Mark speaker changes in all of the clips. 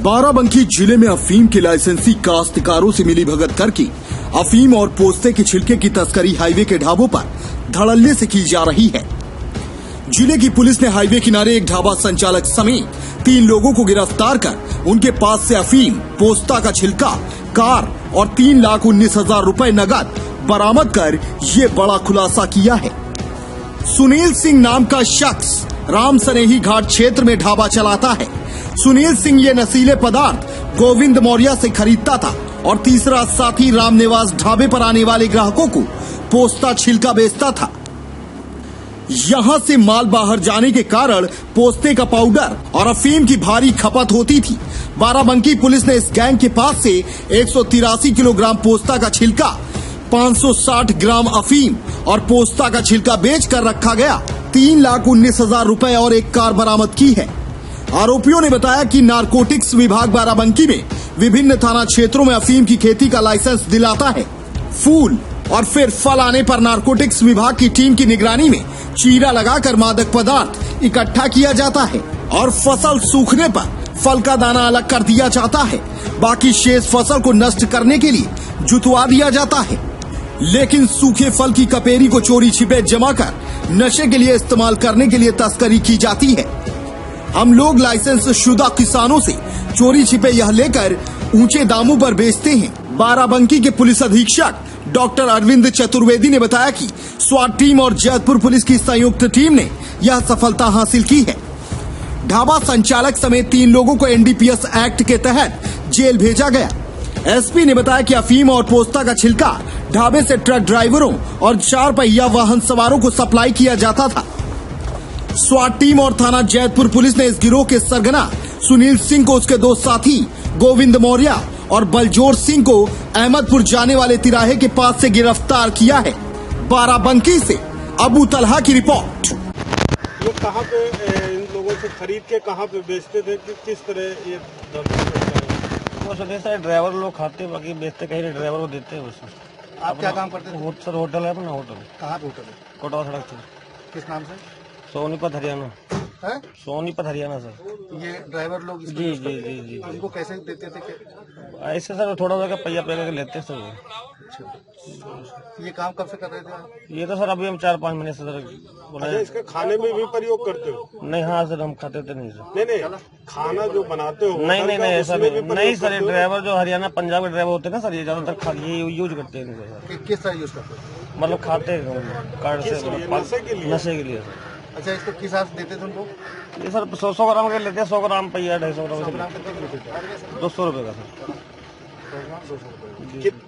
Speaker 1: बाराबंकी जिले में अफीम के लाइसेंसी काश्तकारों से मिली भगत करके अफीम और पोस्ते के छिलके की तस्करी हाईवे के ढाबों पर धड़ल्ले से की जा रही है। जिले की पुलिस ने हाईवे किनारे एक ढाबा संचालक समेत 3 लोगों को गिरफ्तार कर उनके पास से अफीम, पोस्ता का छिलका, कार और 3,19,000 रुपए नगद बरामद कर ये बड़ा खुलासा किया है। सुनील सिंह नाम का शख्स राम सनेही घाट क्षेत्र में ढाबा चलाता है। सुनील सिंह ये नशीले पदार्थ गोविंद मौर्य से खरीदता था और तीसरा साथी राम निवास ढाबे पर आने वाले ग्राहकों को पोस्ता छिलका बेचता था। यहाँ से माल बाहर जाने के कारण पोस्ते का पाउडर और अफीम की भारी खपत होती थी। बाराबंकी पुलिस ने इस गैंग के पास से 183 किलोग्राम पोस्ता का छिलका, 560 ग्राम अफीम और पोस्ता का छिलका बेच कर रखा गया 3,19,000 रुपए और एक कार बरामद की है। आरोपियों ने बताया कि नारकोटिक्स विभाग बाराबंकी में विभिन्न थाना क्षेत्रों में अफीम की खेती का लाइसेंस दिलाता है। फूल और फिर फल आने पर नारकोटिक्स विभाग की टीम की निगरानी में चीरा लगाकर मादक पदार्थ इकट्ठा किया जाता है और फसल सूखने पर फल का दाना अलग कर दिया जाता है। बाकी शेष फसल को नष्ट करने के लिए जुतवा दिया जाता है, लेकिन सूखे फल की कपेरी को चोरी छिपे जमा कर नशे के लिए इस्तेमाल करने के लिए तस्करी की जाती है। हम लोग लाइसेंस शुदा किसानों से चोरी छिपे यह लेकर ऊंचे दामों पर बेचते हैं। बाराबंकी के पुलिस अधीक्षक डॉक्टर अरविंद चतुर्वेदी ने बताया कि स्वाट टीम और जैतपुर पुलिस की संयुक्त टीम ने यह सफलता हासिल की है। ढाबा संचालक समेत 3 लोगों को एनडीपीएस एक्ट के तहत जेल भेजा गया। एसपी ने बताया कि अफीम और पोस्ता का छिलका ढाबे से ट्रक ड्राइवरों और 4 पहिया वाहन सवारों को सप्लाई किया जाता था। स्वाट टीम और थाना जैतपुर पुलिस ने इस गिरोह के सरगना सुनील सिंह को उसके 2 साथी गोविंद मौर्य और बलजोर सिंह को अहमदपुर जाने वाले तिराहे के पास से गिरफ्तार किया है। बाराबंकी से अबू तलहा की रिपोर्ट।
Speaker 2: ये कहाँ पे इन लोगों से खरीद के कहाँ पे बेचते थे, किस तरह ये
Speaker 3: वो सर सर ड्राइवर लोग खाते, बाकी बेचते कहीं ड्राइवर को देते हैं।
Speaker 2: आप क्या काम करते थे?
Speaker 3: सर होटल है अपना। होटल
Speaker 2: कहाँ पे होटल है?
Speaker 3: कोटवा सड़क से।
Speaker 2: किस नाम से?
Speaker 3: सोनीपत हरियाणा
Speaker 2: है?
Speaker 3: सोनीपत हरियाणा सर।
Speaker 2: ये ड्राइवर लोग
Speaker 3: जी जी जी जी जी
Speaker 2: इनको कैसे देते थे?
Speaker 3: ऐसे सर थोड़ा सा पहिया पे करके लेते सर।
Speaker 2: ये काम कब से कर रहे थे आप?
Speaker 3: ये तो सर अभी हम 4-5 महीने से सर
Speaker 2: अच्छा, इसके खाने में भी प्रयोग करते हो?
Speaker 3: नहीं। हाँ सर हम खाते थे नहीं सर।
Speaker 2: नहीं खाना जो बनाते हो
Speaker 3: नहीं ऐसा नहीं सर। ये ड्राइवर जो हरियाणा पंजाब के ड्राइवर होते हैं ना सर, ये ज्यादातर ये यूज करते हैं सर।
Speaker 2: किस तरह यूज करते हो?
Speaker 3: मतलब खाते हैं कार्ड से नशे के लिए।
Speaker 2: अच्छा, इसको किस हाथ देते थे उनको?
Speaker 3: ये सर 100 ग्राम के लेते हैं। 100 ग्राम पहिया 250 ग्राम
Speaker 2: कितने देते थे?
Speaker 3: 200 रुपए का सर।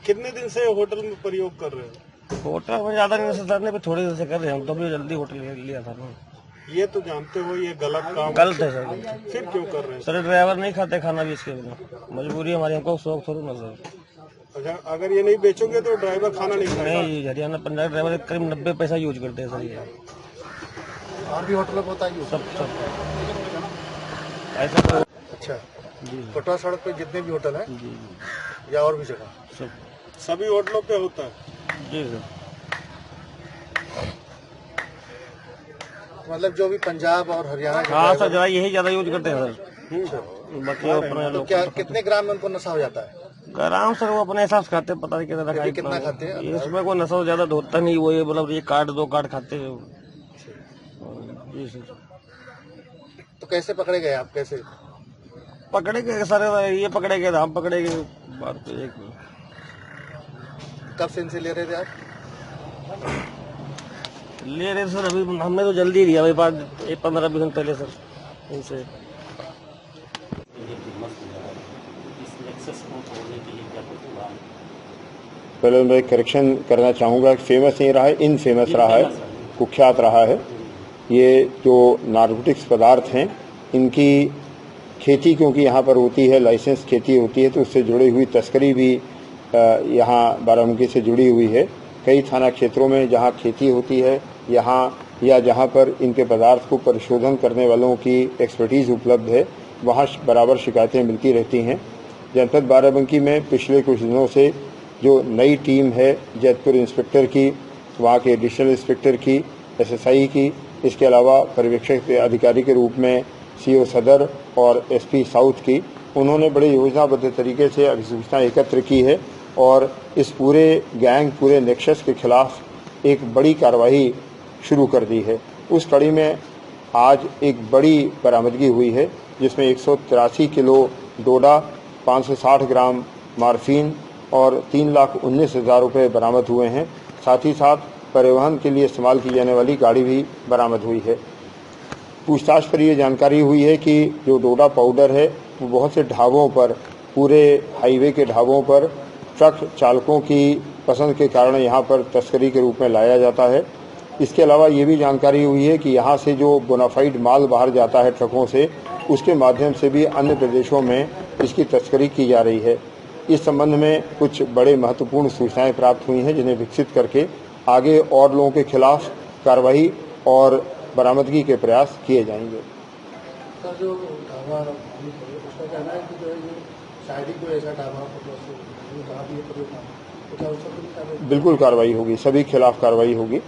Speaker 2: कितने दिन से होटल में प्रयोग कर रहे हो?
Speaker 3: होटल में ज्यादा नहीं सर ने, थोड़े दिन से कर रहे हैं हम तो। भी जल्दी होटल लिया था ना।
Speaker 2: ये तो जानते हो ये गलत काम
Speaker 3: गलत है सर।
Speaker 2: फिर क्यों कर रहे हैं?
Speaker 3: सर ड्राइवर नहीं खाते खाना भी इसके बिना, मजबूरी हमारी। हमको शौक थोड़ा ना सर।
Speaker 2: अच्छा, अगर ये नहीं बेचोगे तो ड्राइवर खाना नहीं खाएगा?
Speaker 3: नहीं, हरियाणा पंजाब ड्राइवर करीब 90 पैसा यूज करते हैं सर ये।
Speaker 2: और भी होटलों को बताइए।
Speaker 3: सब ऐसा तो।
Speaker 2: अच्छा जी, कोटवा सड़क पे जितने भी होटल है
Speaker 3: जी
Speaker 2: या और भी जगह सभी होटलों पे होता है?
Speaker 3: जी सर।
Speaker 2: मतलब जो भी पंजाब और हरियाणा के
Speaker 3: हाँ सर, जरा यही ज्यादा यूज करते हैं सर। बाकी अपने
Speaker 2: तो क्या कितने ग्राम में उनको नशा हो जाता है?
Speaker 3: ग्राम सर वो अपने हिसाब से खाते हैं, पता नहीं
Speaker 2: कितना खाते हैं?
Speaker 3: इसमें कोई नशा ज्यादा होता नहीं। वो ये मतलब ये कार्ड 2 कार्ड खाते हैं जी सर।
Speaker 2: तो कैसे पकड़े गए आप? कैसे
Speaker 3: पकड़े गए सर? ये पकड़े गए, हम पकड़े गए। बात तो एक
Speaker 2: कब से इनसे ले रहे थे आप?
Speaker 3: ले रहे सर अभी हमने तो जल्दी लिया भाई, बाद 15-20 दिन पहले सर इनसे।
Speaker 4: पहले मैं करेक्शन करना चाहूँगा, फेमस नहीं रहा है, इनफेमस रहा है, कुख्यात रहा है। ये जो नारकोटिक्स पदार्थ हैं इनकी खेती क्योंकि यहाँ पर होती है, लाइसेंस खेती होती है, तो उससे जुड़ी हुई तस्करी भी यहाँ बाराबंकी से जुड़ी हुई है। कई थाना क्षेत्रों में जहाँ खेती होती है यहाँ या जहाँ पर इनके पदार्थ को परिशोधन करने वालों की एक्सपर्टीज़ उपलब्ध है, वहाँ बराबर शिकायतें मिलती रहती हैं। जनपद बाराबंकी में पिछले कुछ दिनों से जो नई टीम है जैतपुर इंस्पेक्टर की, वहाँ के एडिशनल इंस्पेक्टर की, SSI की, इसके अलावा पर्यवेक्षक अधिकारी के रूप में CO सदर और SP साउथ की उन्होंने बड़े योजनाबद्ध तरीके से अभिसूचना एकत्र की है और इस पूरे गैंग, पूरे नेक्सस के खिलाफ एक बड़ी कार्रवाई शुरू कर दी है। उस कड़ी में आज एक बड़ी बरामदगी हुई है, जिसमें 183 किलो डोडा, 560 ग्राम मार्फीन और 3,19,000 रुपये बरामद हुए हैं। साथ ही साथ परिवहन के लिए इस्तेमाल की जाने वाली गाड़ी भी बरामद हुई है। पूछताछ पर यह जानकारी हुई है कि जो डोडा पाउडर है वो बहुत से ढाबों पर, पूरे हाईवे के ढाबों पर ट्रक चालकों की पसंद के कारण यहाँ पर तस्करी के रूप में लाया जाता है। इसके अलावा ये भी जानकारी हुई है कि यहाँ से जो बोनाफाइड माल बाहर जाता है ट्रकों से, उसके माध्यम से भी अन्य प्रदेशों में इसकी तस्करी की जा रही है। इस संबंध में कुछ बड़े महत्वपूर्ण सूचनाएं प्राप्त हुई हैं, जिन्हें विकसित करके आगे और लोगों के खिलाफ कार्रवाई और बरामदगी के प्रयास किए जाएंगे।
Speaker 5: सर, जो ढाबा उसका कहना है कि जो ये शायद ही कोई ऐसा ढाबा बिल्कुल कार्रवाई होगी, सभी खिलाफ कार्रवाई होगी।